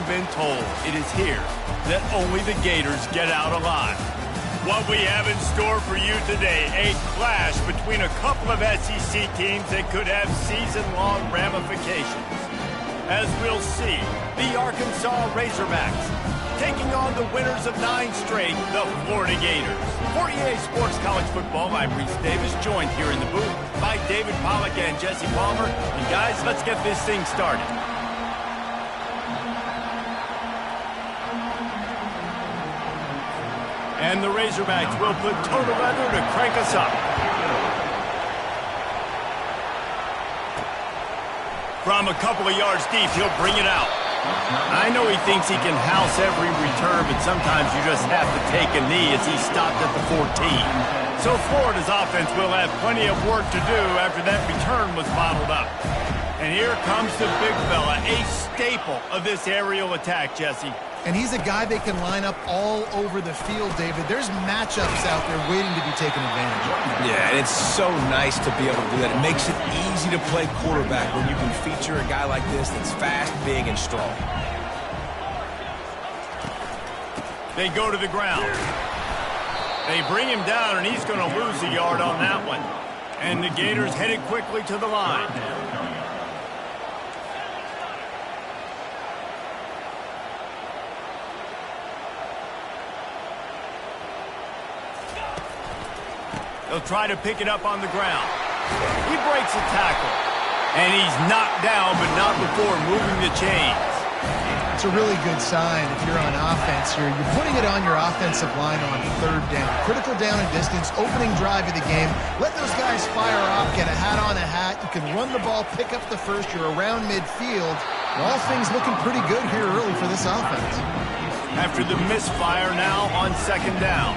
been told, it is here that only the Gators get out alive. What we have in store for you today, a clash between a couple of SEC teams that could have season-long ramifications. As we'll see, the Arkansas Razorbacks taking on the winners of 9 straight, the Florida Gators. For EA Sports College Football, I'm Reese Davis, joined here in the booth by David Pollack and Jesse Palmer. And guys, let's get this thing started. And the Razorbacks will put total leather to crank us up. From a couple of yards deep, he'll bring it out. I know he thinks he can house every return, but sometimes you just have to take a knee as he stopped at the 14. So Florida's offense will have plenty of work to do after that return was bottled up. And here comes the big fella, a staple of this aerial attack, Jesse. And he's a guy they can line up all over the field, David. There's matchups out there waiting to be taken advantage of. Yeah, and it's so nice to be able to do that. It makes it easy to play quarterback when you can feature a guy like this that's fast, big, and strong. They go to the ground. They bring him down, and he's going to lose a yard on that one. And the Gators headed quickly to the line. They'll try to pick it up on the ground. He breaks a tackle. And he's knocked down, but not before moving the chains. It's a really good sign if you're on offense here. You're putting it on your offensive line on 3rd down. Critical down and distance, opening drive of the game. Let those guys fire off, get a hat on a hat. You can run the ball, pick up the first. You're around midfield. All things looking pretty good here early for this offense. After the misfire now on 2nd down.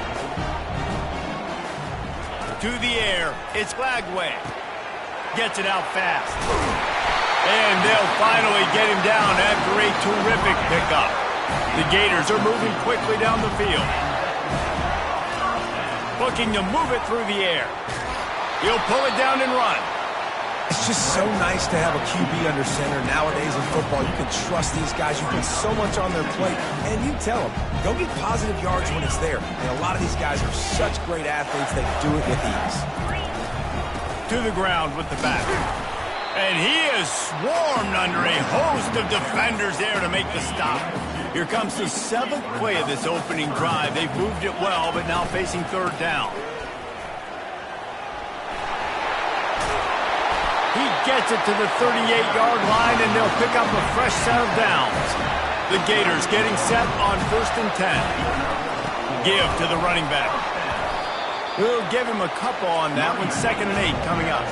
To the air, it's Glagway. Gets it out fast. And they'll finally get him down after a terrific pickup. The Gators are moving quickly down the field. Looking to move it through the air. He'll pull it down and run. It's just so nice to have a QB under center. Nowadays in football, you can trust these guys. You put so much on their plate. And you tell them, go get positive yards when it's there. And a lot of these guys are such great athletes, they do it with ease. To the ground with the back. And he is swarmed under a host of defenders there to make the stop. Here comes the 7th play of this opening drive. They've moved it well, but now facing 3rd down. He gets it to the 38-yard line, and they'll pick up a fresh set of downs. The Gators getting set on 1st and 10. Give to the running back. We'll give him a couple on that one. 2nd and 8 coming up.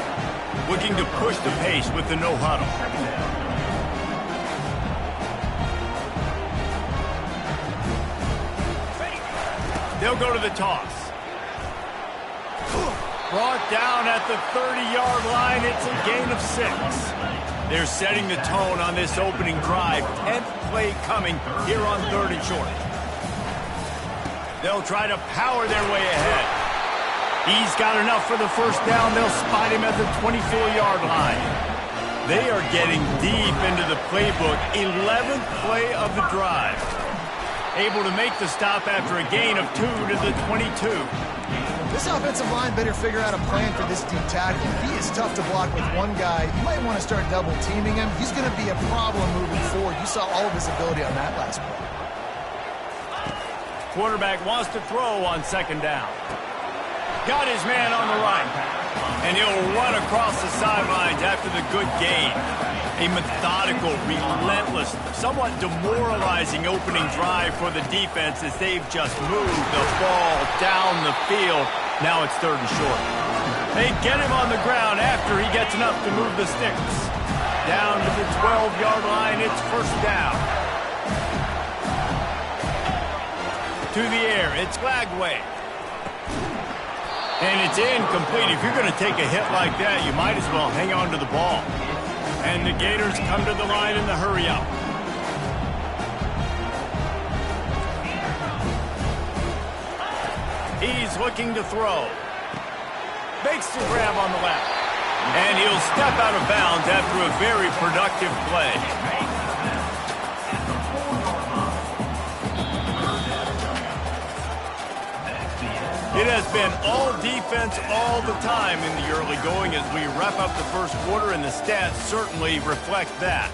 Looking to push the pace with the no huddle. They'll go to the toss. Brought down at the 30-yard line. It's a gain of 6. They're setting the tone on this opening drive. 10th play coming here on 3rd and short. They'll try to power their way ahead. He's got enough for the 1st down. They'll spot him at the 24-yard line. They are getting deep into the playbook. 11th play of the drive. Able to make the stop after a gain of 2 to the 22. This offensive line better figure out a plan for this deep tackle. He is tough to block with one guy. You might want to start double teaming him. He's going to be a problem moving forward. You saw all of his ability on that last play. Quarterback wants to throw on 2nd down. Got his man on the right. And he'll run across the sidelines after the good gain. A methodical, relentless, somewhat demoralizing opening drive for the defense as they've just moved the ball down the field. Now it's 3rd and short. They get him on the ground after he gets enough to move the sticks. Down to the 12-yard line, it's 1st down. To the air, it's Glagway. And it's incomplete. If you're going to take a hit like that, you might as well hang on to the ball. And the Gators come to the line in the hurry-up. He's looking to throw. Makes the grab on the left. And he'll step out of bounds after a very productive play. has been all defense all the time in the early going as we wrap up the first quarter, and the stats certainly reflect that.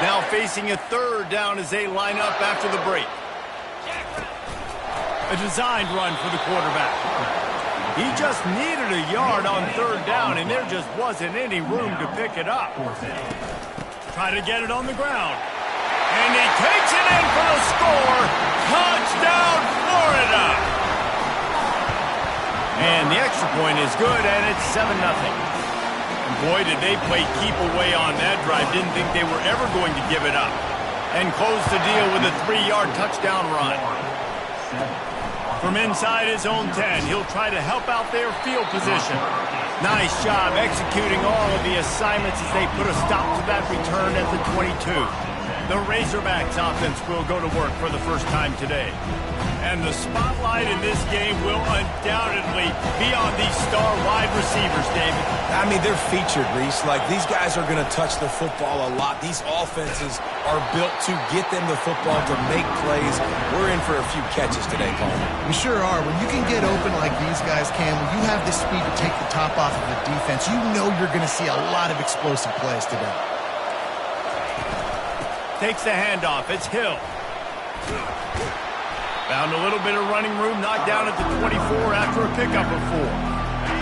Now facing a third down as they line up after the break. A designed run for the quarterback. He just needed a yard on third down, and there just wasn't any room to pick it up. Try to get it on the ground. And he takes it in for the score. Touchdown, Florida! And the extra point is good, and it's 7-0. And boy, did they play keep away on that drive. Didn't think they were ever going to give it up. And close the deal with a 3-yard touchdown run. From inside his own 10, he'll try to help out their field position. Nice job executing all of the assignments as they put a stop to that return at the 22. The Razorbacks offense will go to work for the first time today. And the spotlight in this game will undoubtedly be on these star wide receivers, David. I mean, they're featured, Reese. Like, these guys are going to touch the football a lot. These offenses are built to get them the football, to make plays. We're in for a few catches today, Paul. We sure are. When you can get open like these guys can, when you have the speed to take the top off of the defense, you know you're going to see a lot of explosive plays today. Takes the handoff. It's Hill. Found a little bit of running room, knocked down at the 24 after a pickup of 4.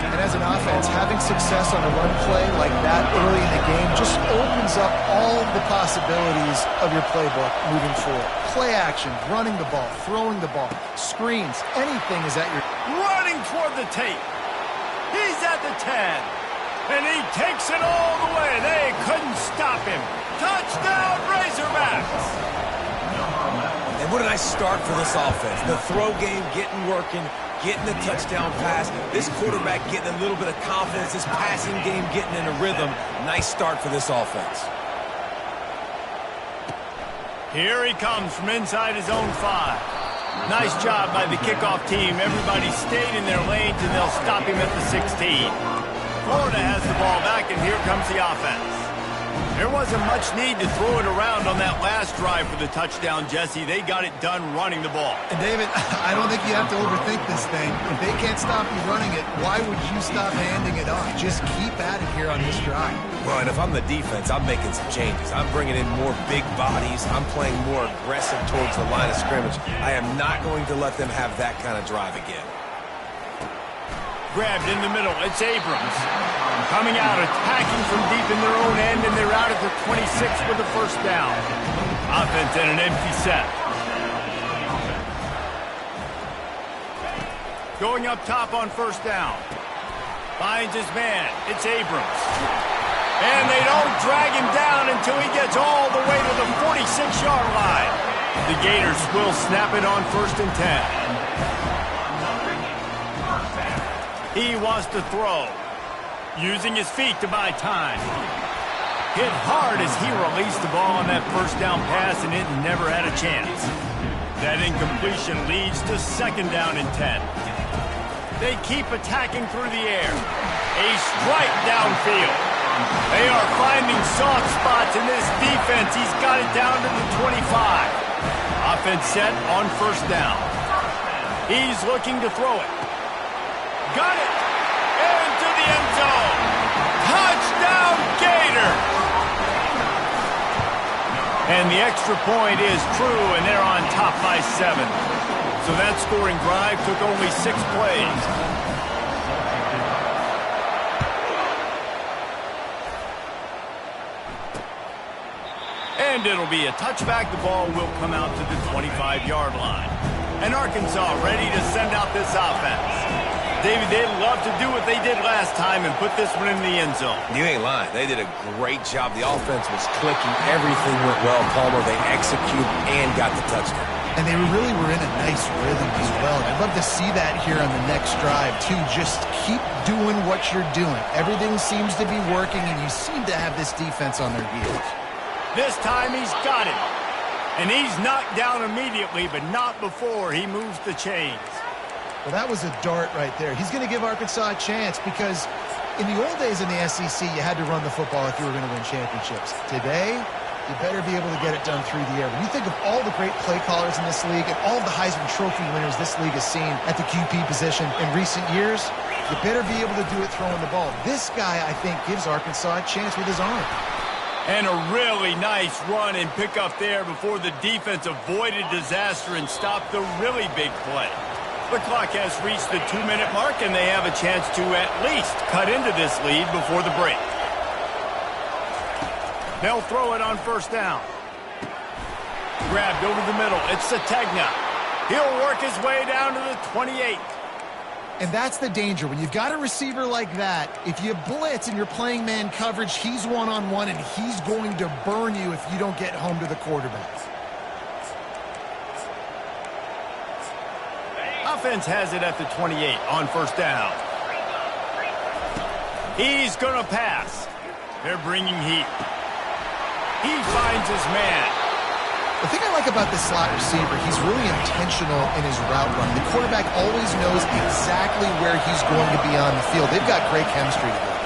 And as an offense, having success on a run play like that early in the game just opens up all the possibilities of your playbook moving forward. Play action, running the ball, throwing the ball, screens, anything is at your... Running toward the tape. He's at the 10. And he takes it all the way. They couldn't stop him. Touchdown, Razorbacks! And what a nice start for this offense. The throw game getting working, getting the touchdown pass. This quarterback getting a little bit of confidence. This passing game getting in a rhythm. Nice start for this offense. Here he comes from inside his own 5. Nice job by the kickoff team. Everybody stayed in their lanes, and they'll stop him at the 16. Florida has the ball back, and here comes the offense. There wasn't much need to throw it around on that last drive for the touchdown, Jesse. They got it done running the ball. And David, I don't think you have to overthink this thing. If they can't stop you running it, why would you stop handing it off? Just keep at it here on this drive. Well, and if I'm the defense, I'm making some changes. I'm bringing in more big bodies. I'm playing more aggressive towards the line of scrimmage. I am not going to let them have that kind of drive again. Grabbed in the middle. It's Abrams. Coming out, attacking from deep in their own end, and they're out at the 26 with the first down. Offense in an empty set. Going up top on first down. Finds his man. It's Abrams. And they don't drag him down until he gets all the way to the 46-yard line. The Gators will snap it on 1st and 10. He wants to throw. Using his feet to buy time. Hit hard as he released the ball on that first down pass, and it never had a chance. That incompletion leads to 2nd down and 10. They keep attacking through the air. A strike downfield. They are finding soft spots in this defense. He's got it down to the 25. Offense set on 1st down. He's looking to throw it. Got it. Into the end zone. Touchdown, Gator! And the extra point is true, and they're on top by 7. So that scoring drive took only 6 plays. And it'll be a touchback. The ball will come out to the 25-yard line. And Arkansas ready to send out this offense. David, they'd love to do what they did last time and put this one in the end zone. You ain't lying. They did a great job. The offense was clicking. Everything went well, Palmer. They executed and got the touchdown. And they really were in a nice rhythm as well. And I'd love to see that here on the next drive, too. Just keep doing what you're doing. Everything seems to be working, and you seem to have this defense on their heels. This time he's got it. And he's knocked down immediately, but not before he moves the chains. Well, that was a dart right there. He's going to give Arkansas a chance because in the old days in the SEC, you had to run the football if you were going to win championships. Today, you better be able to get it done through the air. When you think of all the great play callers in this league and all of the Heisman Trophy winners this league has seen at the QB position in recent years, you better be able to do it throwing the ball. This guy, I think, gives Arkansas a chance with his arm. And a really nice run and pickup there before the defense avoided disaster and stopped the really big play. The clock has reached the 2-minute mark, and they have a chance to at least cut into this lead before the break. They'll throw it on first down. Grabbed over the middle. It's Sategna. He'll work his way down to the 28. And that's the danger. When you've got a receiver like that, if you blitz and you're playing man coverage, he's one-on-one, and he's going to burn you if you don't get home to the quarterback. Offense has it at the 28 on first down. He's going to pass. They're bringing heat. He finds his man. The thing I like about this slot receiver, he's really intentional in his route run. The quarterback always knows exactly where he's going to be on the field. They've got great chemistry together.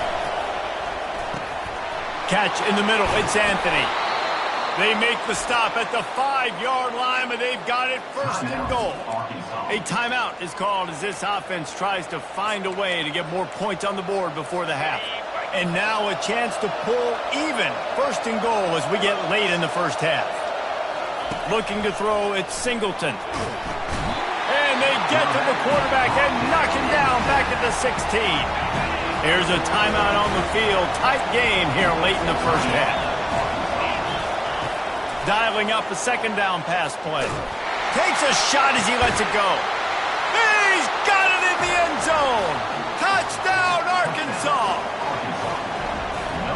Catch in the middle. It's Anthony. They make the stop at the 5-yard line, but they've got it first and goal. A timeout is called as this offense tries to find a way to get more points on the board before the half. And now a chance to pull even first and goal as we get late in the first half. Looking to throw, it's Singleton. And they get to the quarterback and knock him down back at the 16. Here's a timeout on the field. Tight game here late in the first half. Dialing up a second down pass play. Takes a shot as he lets it go. He's got it in the end zone. Touchdown, Arkansas.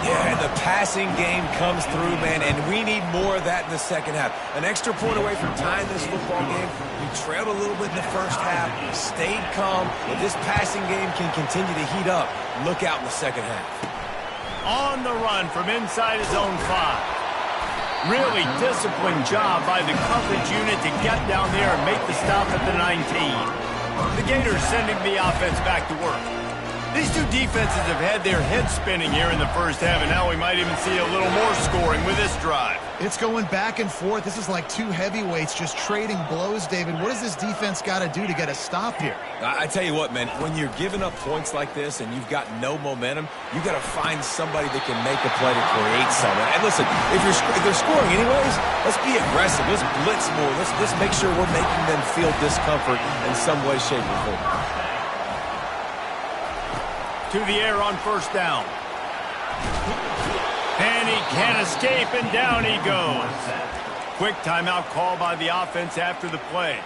Yeah, and the passing game comes through, man, and we need more of that in the second half. An extra point away from tying this football game. We trailed a little bit in the first half, stayed calm. If this passing game can continue to heat up, look out in the second half. On the run from inside his own 5. Really disciplined job by the coverage unit to get down there and make the stop at the 19. The Gators sending the offense back to work. These two defenses have had their heads spinning here in the first half, and now we might even see a little more scoring with this drive. It's going back and forth. This is like two heavyweights just trading blows, David. What does this defense got to do to get a stop here? I tell you what, man, when you're giving up points like this and you've got no momentum, you got to find somebody that can make a play to create something. And listen, if they're scoring anyways, let's be aggressive. Let's blitz more. Let's make sure we're making them feel discomfort in some way, shape, or form. To the air on first down. And he can't escape, and down he goes. Quick timeout call by the offense after the play.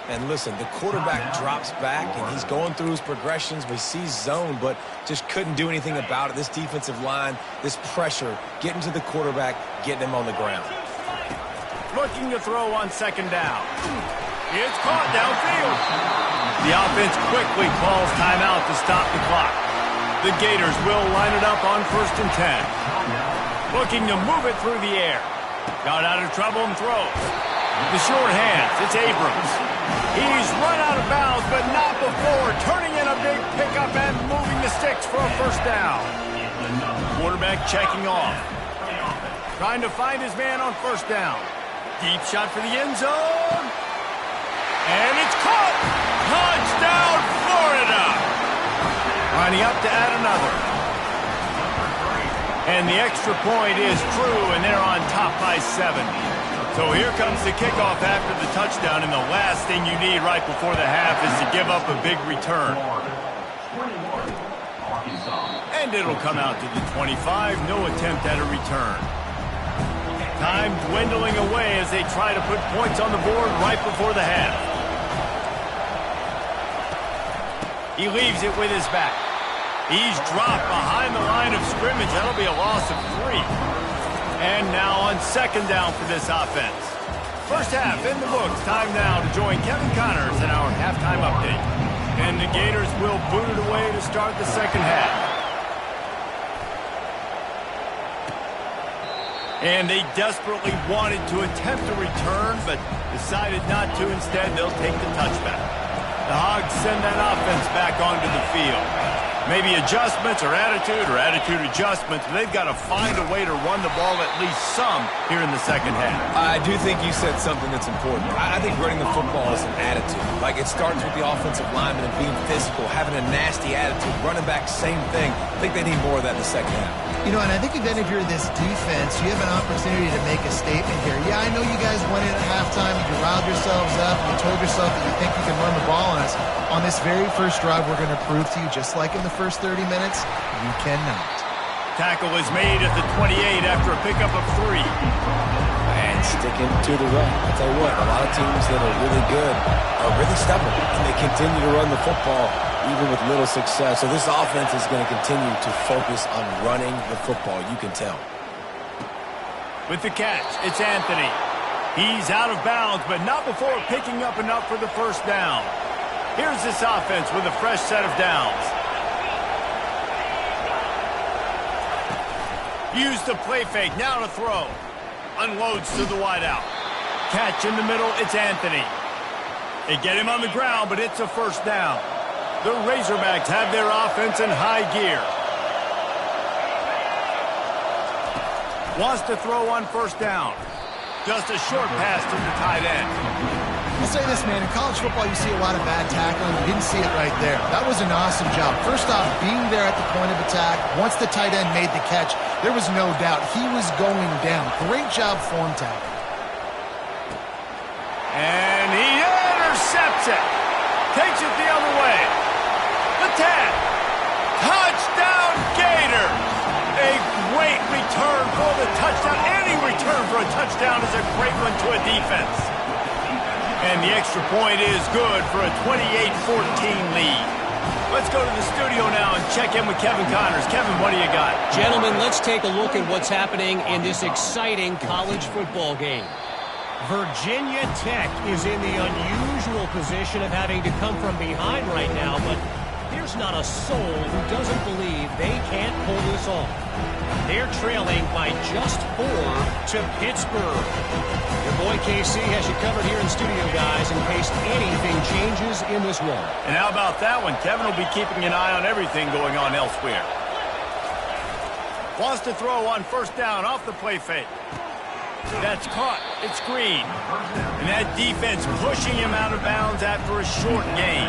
And listen, the quarterback drops back, and he's going through his progressions. We see zone, but just couldn't do anything about it. This defensive line, this pressure, getting to the quarterback, getting him on the ground. Looking to throw on second down. It's caught downfield. The offense quickly calls timeout to stop the clock. The Gators will line it up on first and 10. Looking to move it through the air. Got out of trouble and throws. The short hands, it's Abrams. He's run out of bounds, but not before turning in a big pickup and moving the sticks for a first down. Quarterback checking off. Trying to find his man on first down. Deep shot for the end zone. And it's caught. Touchdown, Florida. Lining up to add another. And the extra point is true, and they're on top by 7. So here comes the kickoff after the touchdown, and the last thing you need right before the half is to give up a big return. And it'll come out to the 25, no attempt at a return. Time dwindling away as they try to put points on the board right before the half. He leaves it with his back. He's dropped behind the line of scrimmage. That'll be a loss of 3. And now on second down for this offense. First half in the books. Time now to join Kevin Connors in our halftime update. And the Gators will boot it away to start the second half. And they desperately wanted to attempt a return, but decided not to. Instead, they'll take the touchback. The Hogs send that offense back onto the field. Maybe adjustments or attitude adjustments. They've got to find a way to run the ball at least some here in the second half. I do think you said something that's important. I think running the football is an attitude. Like, it starts with the offensive lineman and being physical, having a nasty attitude. Running back, same thing. I think they need more of that in the second half. You know, and I think if any of you are this defense, you have an opportunity to make a statement here. Yeah, I know you guys went in at halftime and you riled yourselves up and you told yourself that you think you can run the ball on us. On this very first drive, we're going to prove to you, just like in the first 30 minutes, you cannot. Tackle is made at the 28 after a pickup of 3. And sticking to the run. I'll tell you what, a lot of teams that are really good are really stubborn, and they continue to run the football even with little success. So this offense is going to continue to focus on running the football. You can tell. With the catch, it's Anthony. He's out of bounds, but not before picking up enough for the first down. Here's this offense with a fresh set of downs. Use the play fake, now to throw. Unloads to the wideout. Catch in the middle, it's Anthony. They get him on the ground, but it's a first down. The Razorbacks have their offense in high gear. Wants to throw on first down. Just a short pass to the tight end. I'll say this, man. In college football, you see a lot of bad tackling. You didn't see it right there. That was an awesome job. First off, being there at the point of attack. Once the tight end made the catch, there was no doubt he was going down. Great job form tackle. And he intercepts it. Takes it the other way. The 10. Touchdown, Gators. A great return for the touchdown. Any return for a touchdown is a great one to a defense. And the extra point is good for a 28-14 lead. Let's go to the studio now and check in with Kevin Connors. Kevin, what do you got? Gentlemen, let's take a look at what's happening in this exciting college football game. Virginia Tech is in the unusual position of having to come from behind right now, but there's not a soul who doesn't believe they can't pull this off. They're trailing by just 4 to Pittsburgh. Your boy KC has you covered here in studio, guys, in case anything changes in this one. And how about that one? Kevin will be keeping an eye on everything going on elsewhere. Wants to throw on first down off the play fake. That's caught. It's Green. And that defense pushing him out of bounds after a short gain.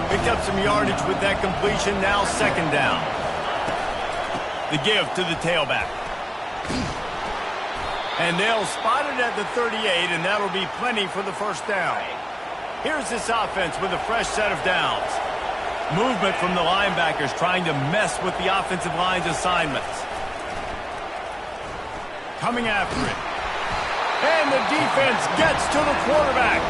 Picked up some yardage with that completion. Now second down. The give to the tailback. And they'll spot it at the 38, and that'll be plenty for the first down. Here's this offense with a fresh set of downs. Movement from the linebackers trying to mess with the offensive line's assignments. Coming after it. And the defense gets to the quarterback.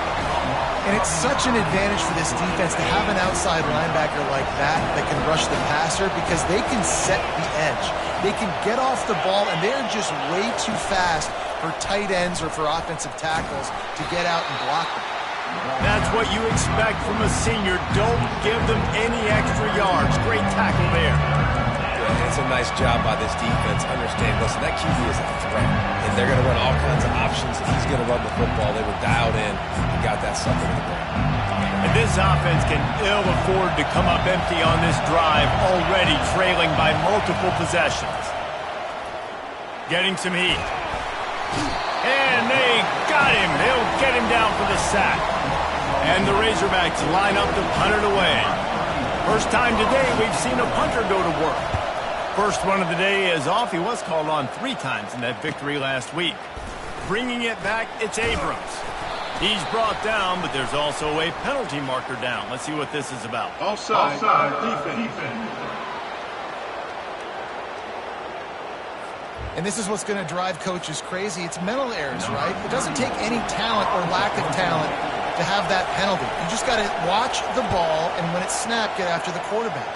And it's such an advantage for this defense to have an outside linebacker like that can rush the passer because they can set the edge. They can get off the ball, and they're just way too fast for tight ends or for offensive tackles to get out and block them. That's what you expect from a senior. Don't give them any extra yards. Great tackle there. Yeah, it's a nice job by this defense. Understand, listen, that QB is a threat, and they're going to run all kinds of options. If he's going to run the football, they were dialed in and got that sucker in the ground. And this offense can ill afford to come up empty on this drive, already trailing by multiple possessions. Getting some heat. And they got him. They'll get him down for the sack. And the Razorbacks line up to punt it away. First time today we've seen a punter go to work. First one of the day is off. He was called on 3 times in that victory last week. Bringing it back, it's Abrams. He's brought down, but there's also a penalty marker down. Let's see what this is about. Offside. Defense. And this is what's going to drive coaches crazy. It's mental errors, right? It doesn't take any talent or lack of talent to have that penalty. You just got to watch the ball, and when it's snapped, get after the quarterback.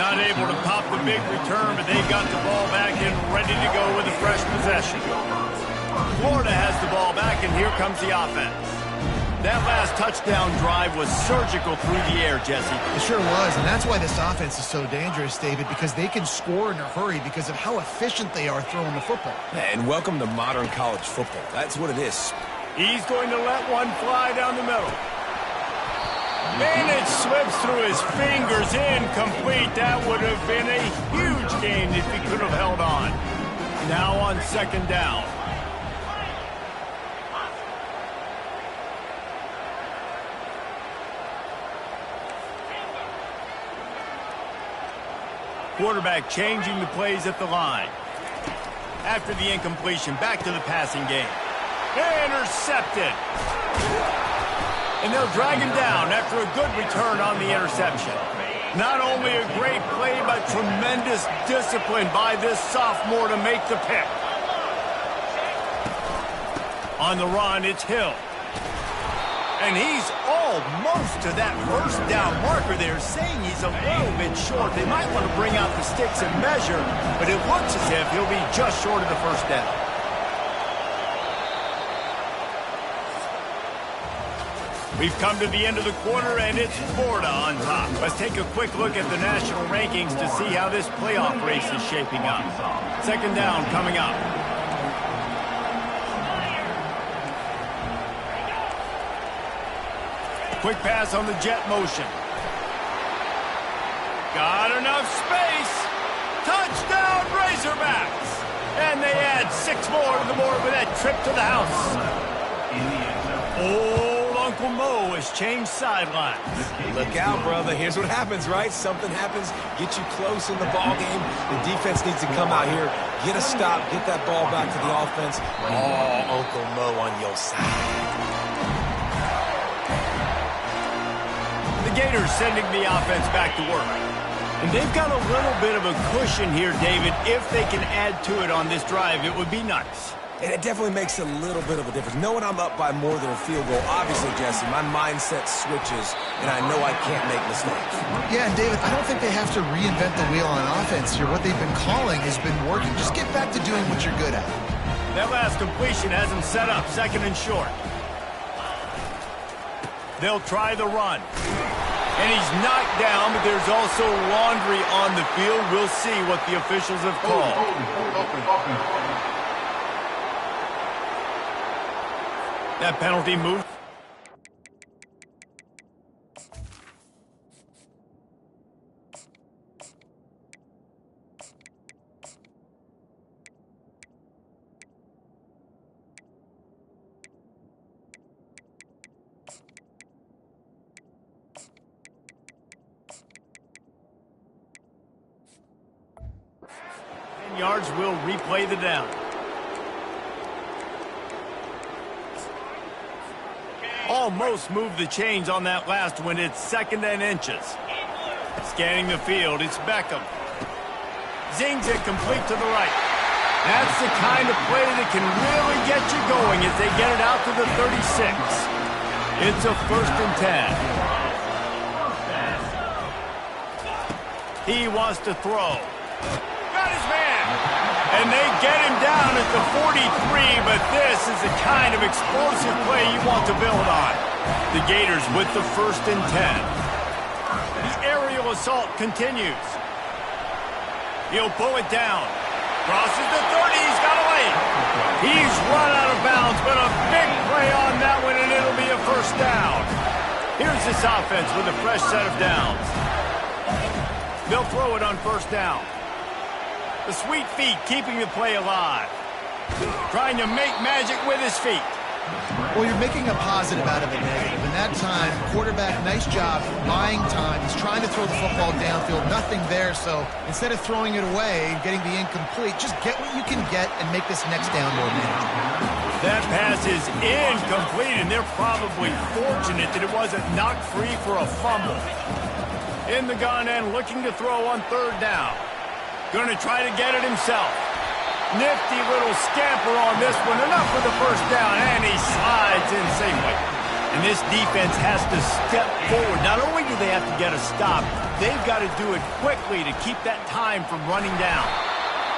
Not able to pop the big return, but they've got the ball back and ready to go with a fresh possession. Florida has the ball back, and here comes the offense. That last touchdown drive was surgical through the air, Jesse. It sure was, and that's why this offense is so dangerous, David, because they can score in a hurry because of how efficient they are throwing the football. And welcome to modern college football. That's what it is. He's going to let one fly down the middle. And it slips through his fingers, incomplete. That would have been a huge gain if he could have held on. Now on second down. Quarterback changing the plays at the line. After the incompletion, back to the passing game. Intercepted. And they'll drag him down after a good return on the interception. Not only a great play, but tremendous discipline by this sophomore to make the pick. On the run, it's Hill. And he's almost to that first down marker there, saying he's a little bit short. They might want to bring out the sticks and measure, but it looks as if he'll be just short of the first down. We've come to the end of the quarter, and it's Florida on top. Let's take a quick look at the national rankings to see how this playoff race is shaping up. Second down coming up. Quick pass on the jet motion. Got enough space. Touchdown, Razorbacks. And they add 6 more to the board with that trip to the house. Old Uncle Mo has changed sidelines. Look out, brother. Here's what happens, right? Something happens, get you close in the ball game. The defense needs to come out here, get a stop, get that ball back to the offense. Oh, Uncle Mo on your side. The Gators sending the offense back to work. And they've got a little bit of a cushion here, David. If they can add to it on this drive, it would be nice. And it definitely makes a little bit of a difference. Knowing I'm up by more than a field goal, obviously, Jesse, my mindset switches, and I know I can't make mistakes. Yeah, and David, I don't think they have to reinvent the wheel on offense here. What they've been calling has been working. Just get back to doing what you're good at. That last completion has them set up, second and short. They'll try the run. And he's knocked down, but there's also laundry on the field. We'll see what the officials have called. That penalty move. Yards will replay the down. Almost moved the chains on that last one. It's second and inches. Scanning the field, it's Beckham. Zings it complete to the right. That's the kind of play that can really get you going as they get it out to the 36. It's a first and 10. He wants to throw. Got his man. And they get him down at the 43, but this is the kind of explosive play you want to build on. The Gators with the first and 10. The aerial assault continues. He'll pull it down. Crosses the 30, he's got away. He's run out of bounds, but a big play on that one, and it'll be a first down. Here's this offense with a fresh set of downs. They'll throw it on first down. The sweet feet keeping the play alive. Trying to make magic with his feet. Well, you're making a positive out of a negative. And that time, quarterback, nice job buying time. He's trying to throw the football downfield. Nothing there, so instead of throwing it away and getting the incomplete, just get what you can get and make this next down more manageable. That pass is incomplete, and they're probably fortunate that it wasn't knocked free for a fumble. In the gun and looking to throw on third down. Going to try to get it himself. Nifty little scamper on this one. Enough for the first down, and he slides in safely. And this defense has to step forward. Not only do they have to get a stop, they've got to do it quickly to keep that time from running down.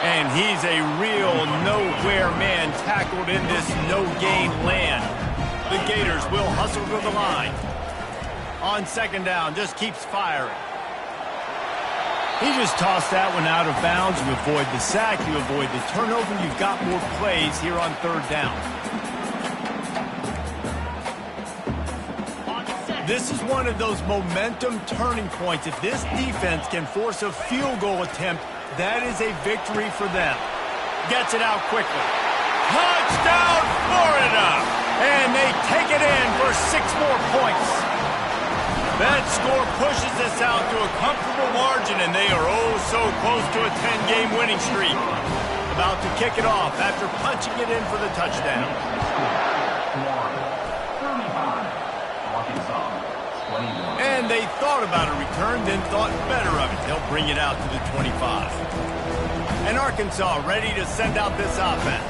And he's a real nowhere man tackled in this no-gain land. The Gators will hustle to the line. On second down, just keeps firing. He just tossed that one out of bounds. You avoid the sack, you avoid the turnover. You've got more plays here on third down. This is one of those momentum turning points. If this defense can force a field goal attempt, that is a victory for them. Gets it out quickly. Touchdown, Florida! And they take it in for 6 more points. That score pushes us out to a comfortable margin, and they are oh so close to a 10-game winning streak. About to kick it off after punching it in for the touchdown. And they thought about a return, then thought better of it. They'll bring it out to the 25. And Arkansas ready to send out this offense.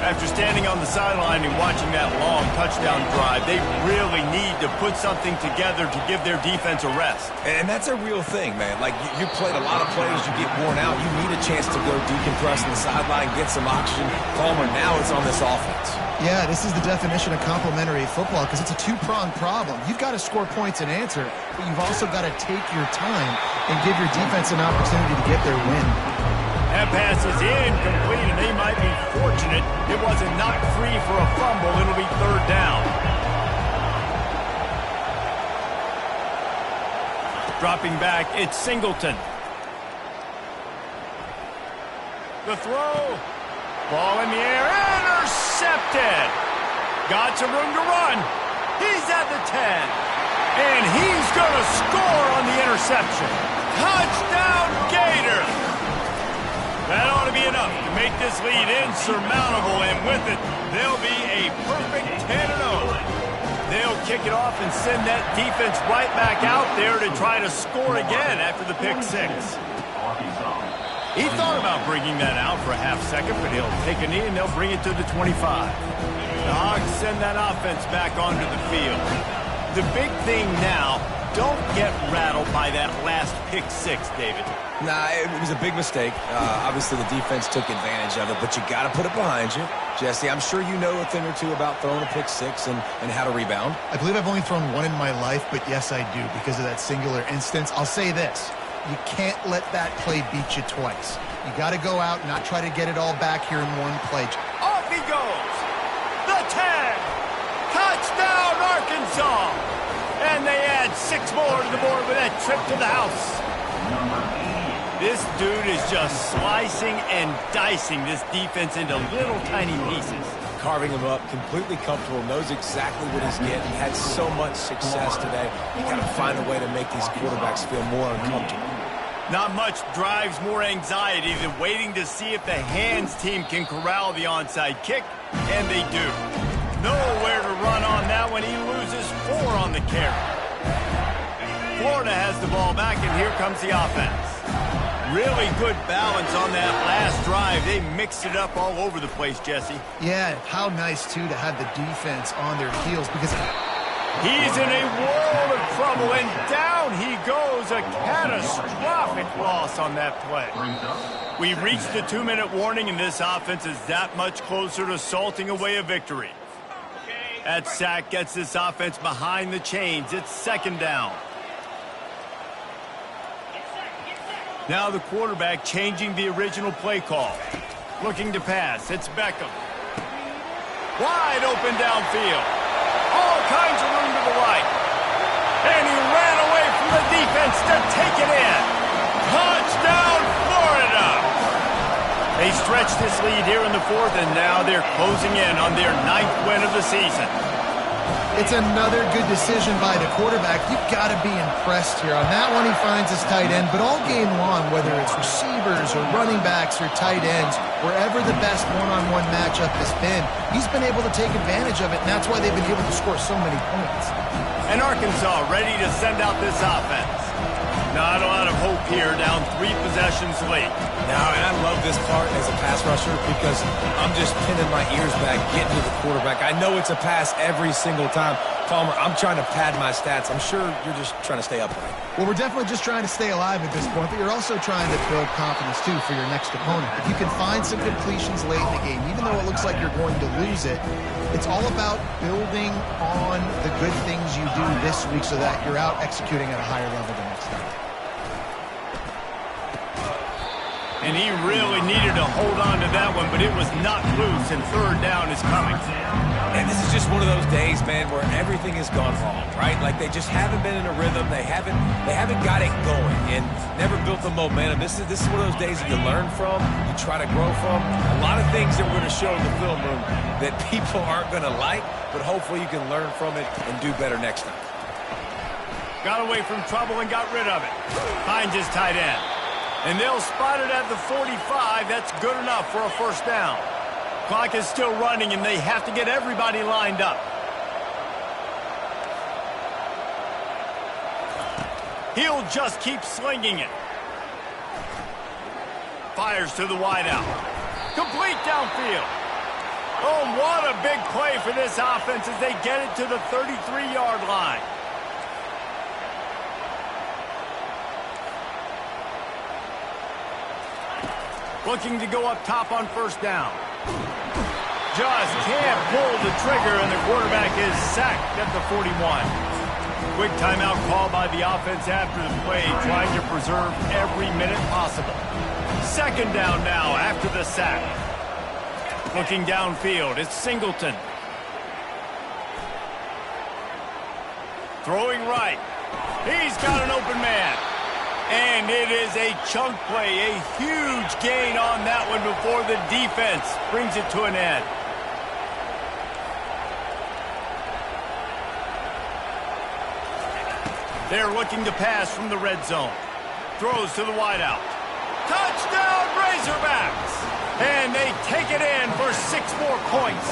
After standing on the sideline and watching that long touchdown drive, they really need to put something together to give their defense a rest. And that's a real thing, man. Like, you played a lot of plays, you get worn out. You need a chance to go decompress on the sideline, get some oxygen. Palmer, now it's on this offense. Yeah, this is the definition of complementary football because it's a two-pronged problem. You've got to score points and answer, but you've also got to take your time and give your defense an opportunity to get their win. That pass is incomplete, and they might be fortunate it wasn't knocked free for a fumble. It'll be 3rd down. Dropping back, it's Singleton. The throw. Ball in the air, intercepted. Got some room to run. He's at the 10. And he's going to score on the interception. Touchdown, Gators. That ought to be enough to make this lead insurmountable, and with it, they'll be a perfect 10-0. They'll kick it off and send that defense right back out there to try to score again after the pick 6. He thought about bringing that out for a half second, but he'll take a knee and they'll bring it to the 25. The Hogs send that offense back onto the field. The big thing now, don't get rattled by that last pick 6, David. Nah, it was a big mistake. Obviously, the defense took advantage of it, but you got to put it behind you. Jesse, I'm sure you know a thing or two about throwing a pick 6 and how to rebound. I believe I've only thrown one in my life, but yes, I do because of that singular instance. I'll say this. You can't let that play beat you twice. You got to go out and not try to get it all back here in one play. Off he goes. The 10. Touchdown, Arkansas. And they add 6 more to the board with that trip to the house. This dude is just slicing and dicing this defense into little tiny pieces. Carving him up, completely comfortable, knows exactly what he's getting, had so much success today. You got to find a way to make these quarterbacks feel more uncomfortable. Not much drives more anxiety than waiting to see if the hands team can corral the onside kick, and they do. Nowhere to run on that one. He loses 4 on the carry. Florida has the ball back, and here comes the offense. Really good balance on that last drive. They mixed it up all over the place, Jesse. Yeah, how nice, too, to have the defense on their heels because he's in a world of trouble, and down he goes. A catastrophic loss on that play. We've reached the 2-minute warning, and this offense is that much closer to salting away a victory. That sack gets this offense behind the chains. It's 2nd down. Now the quarterback changing the original play call. Looking to pass. It's Beckham. Wide open downfield. All kinds of room to the right. And he ran away from the defense to take it in. Touchdown, Florida! They stretched this lead here in the 4th, and now they're closing in on their 9th win of the season. It's another good decision by the quarterback. You've got to be impressed here. On that one, he finds his tight end, but all game long, whether it's receivers or running backs or tight ends, wherever the best one-on-one matchup has been, he's been able to take advantage of it, and that's why they've been able to score so many points. And Arkansas ready to send out this offense. Not a lot of hope here, down 3 possessions late. Now, and I love this part as a pass rusher because I'm just pinning my ears back, getting to the quarterback. I know it's a pass every single time. Palmer, I'm trying to pad my stats. I'm sure you're just trying to stay upright. Well, we're definitely just trying to stay alive at this point, but you're also trying to build confidence, too, for your next opponent. If you can find some completions late in the game, even though it looks like you're going to lose it, it's all about building on the good things you do this week so that you're out executing at a higher level the next time. And he really needed to hold on to that one, but it was not loose, and 3rd down is coming. And this is just one of those days, man, where everything has gone wrong, right? Like they just haven't been in a rhythm. They haven't got it going and never built the momentum. This is one of those days that you learn from, you try to grow from. A lot of things that we're going to show in the film room that people aren't going to like, but hopefully you can learn from it and do better next time. Got away from trouble and got rid of it. Finds his tight end. And they'll spot it at the 45. That's good enough for a first down. Clock is still running, and they have to get everybody lined up. He'll just keep slinging it. Fires to the wideout. Complete downfield. Oh, what a big play for this offense as they get it to the 33-yard line. Looking to go up top on first down. Just can't pull the trigger, and the quarterback is sacked at the 41. Quick timeout call by the offense after the play, trying to preserve every minute possible. Second down now after the sack. Looking downfield, it's Singleton. Throwing right. He's got an open man. And it is a chunk play, a huge gain on that one before the defense brings it to an end. They're looking to pass from the red zone. Throws to the wideout. Touchdown, Razorbacks! And they take it in for 6 more points.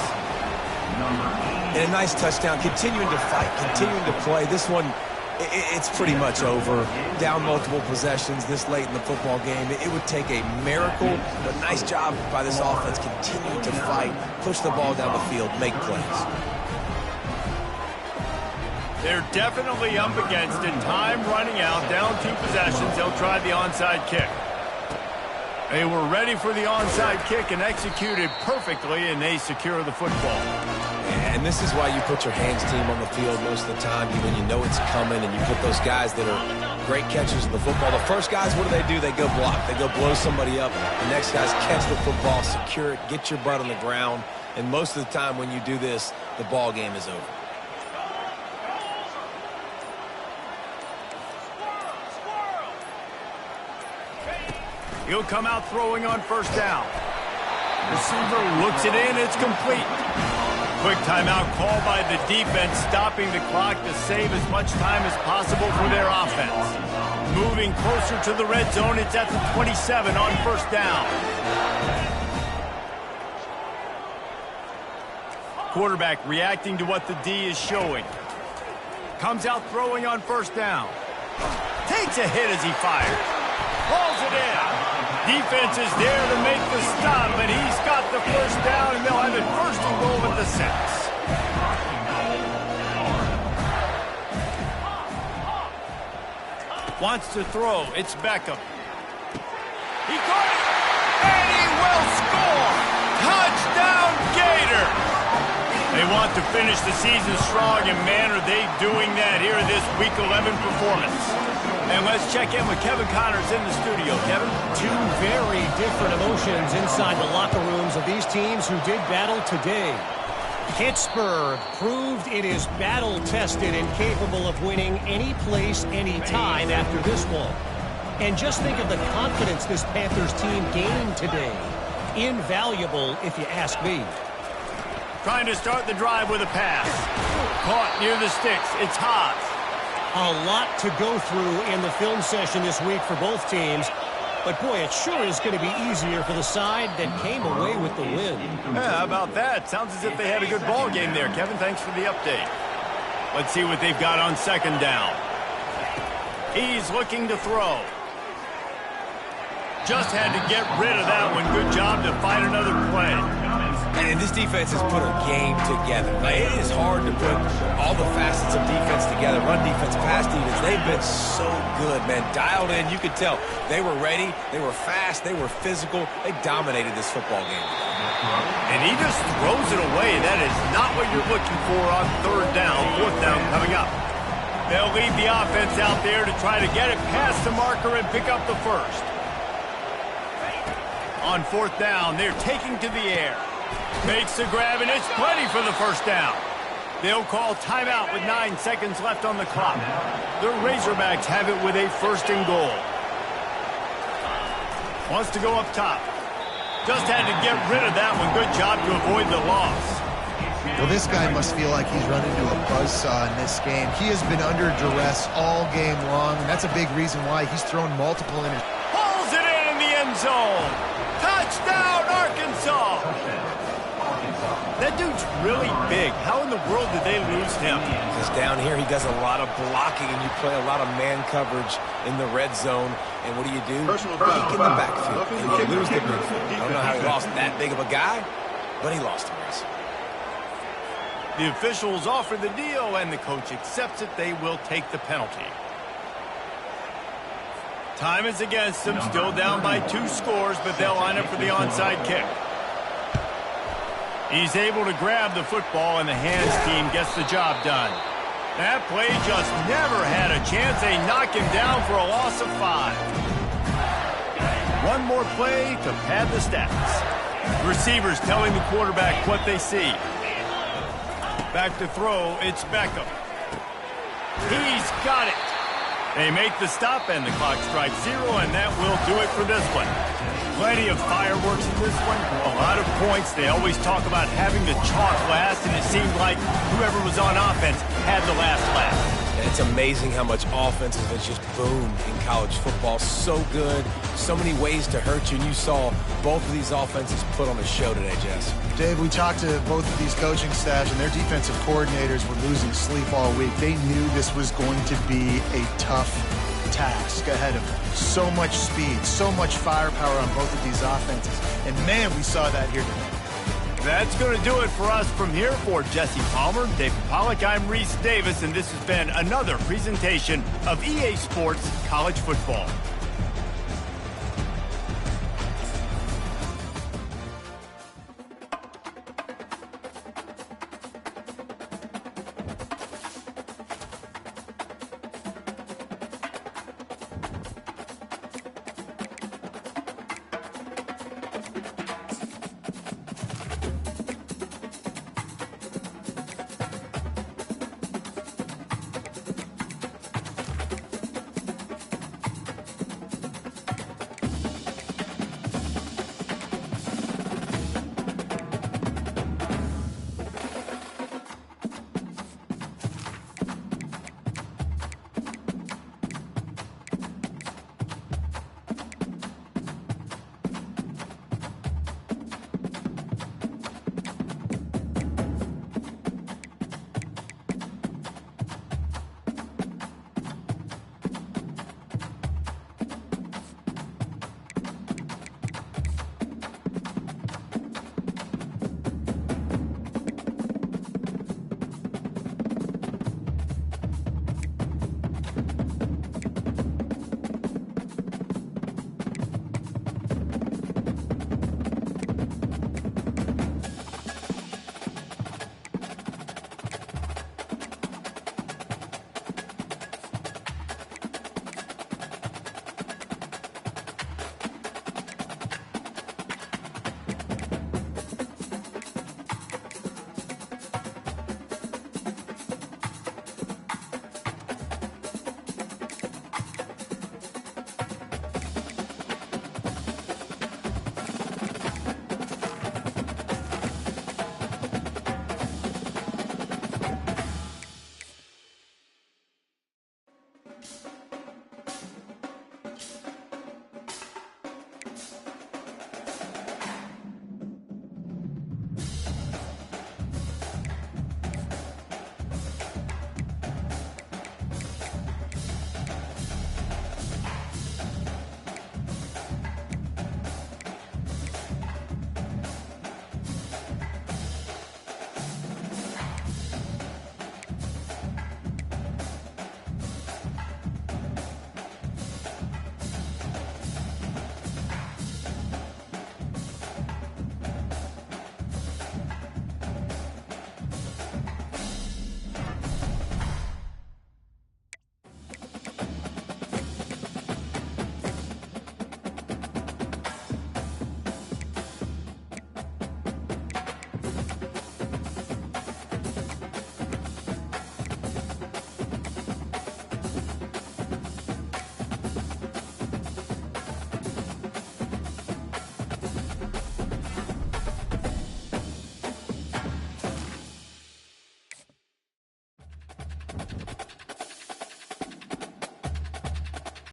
And a nice touchdown, continuing to fight, continuing to play. This one, it's pretty much over. Down multiple possessions this late in the football game. It would take a miracle, but nice job by this offense continuing to fight, push the ball down the field, make plays. They're definitely up against it. Time running out, down 2 possessions. They'll try the onside kick. They were ready for the onside kick and executed perfectly, and they secure the football. And this is why you put your hands team on the field most of the time, when you know it's coming, and you put those guys that are great catchers of the football. The first guys, what do? They go block. They go blow somebody up. The next guys catch the football, secure it, get your butt on the ground. And most of the time when you do this, the ball game is over. He'll come out throwing on first down. Receiver looks it in. It's complete. Quick timeout call by the defense, stopping the clock to save as much time as possible for their offense. Moving closer to the red zone. It's at the 27 on first down. Quarterback reacting to what the D is showing. Comes out throwing on first down. Takes a hit as he fires. Pulls it in. Defense is there to make the stop, and he's got the first down, and they'll have it first and goal at the 6. Wants to throw. It's Beckham. He caught it, and he will score. Touchdown, Gator. They want to finish the season strong, and man, are they doing that here in this Week 11 performance. And let's check in with Kevin Connors in the studio. Kevin? 2 very different emotions inside the locker rooms of these teams who did battle today. Pittsburgh proved it is battle-tested and capable of winning any place, any time after this one. And just think of the confidence this Panthers team gained today. Invaluable, if you ask me. Trying to start the drive with a pass. Caught near the sticks. It's Haas. A lot to go through in the film session this week for both teams. But, boy, it sure is going to be easier for the side that came away with the win. Yeah, how about that? Sounds as if they had a good ball game there. Kevin, thanks for the update. Let's see what they've got on second down. He's looking to throw. Just had to get rid of that one. Good job to fight another play. And this defense has put a game together. Like, it is hard to put all the facets of defense together. Run defense, pass defense. They've been so good, man. Dialed in. You could tell they were ready. They were fast. They were physical. They dominated this football game. And he just throws it away. That is not what you're looking for on third down. Fourth down coming up. They'll leave the offense out there to try to get it past the marker and pick up the first. On fourth down, they're taking to the air. Makes the grab, and it's plenty for the first down. They'll call timeout with 9 seconds left on the clock. The Razorbacks have it with a 1st and goal. Wants to go up top. Just had to get rid of that one. Good job to avoid the loss. Well, this guy must feel like he's run into a buzzsaw in this game. He has been under duress all game long, and that's a big reason why he's thrown multiple interceptions. Pulls it in the end zone. Touchdown, Arkansas. That dude's really big. How in the world did they lose him? Because down here he does a lot of blocking, and you play a lot of man coverage in the red zone. And what do? Peek in the backfield, and you lose the midfield. I don't know how he lost that big of a guy, but he lost him. The officials offer the deal, and the coach accepts it. They will take the penalty. Time is against them, still down by 2 scores, but they'll line up for the onside kick. He's able to grab the football, and the hands team gets the job done. That play just never had a chance. They knock him down for a loss of 5. One more play to pad the stats. Receivers telling the quarterback what they see. Back to throw, it's Beckham. He's got it. They make the stop, and the clock strikes 0, and that will do it for this one. Plenty of fireworks in this one. A lot of points. They always talk about having the chalk last, and it seemed like whoever was on offense had the last laugh. And it's amazing how much offense has just boomed in college football. So good, so many ways to hurt you, and you saw both of these offenses put on a show today, Jess. Dave, we talked to both of these coaching staffs, and their defensive coordinators were losing sleep all week. They knew this was going to be a tough task ahead of them. So much speed, so much firepower on both of these offenses. And, man, we saw that here today. That's going to do it for us from here. For Jesse Palmer, David Pollack, I'm Reese Davis, and this has been another presentation of EA Sports College Football.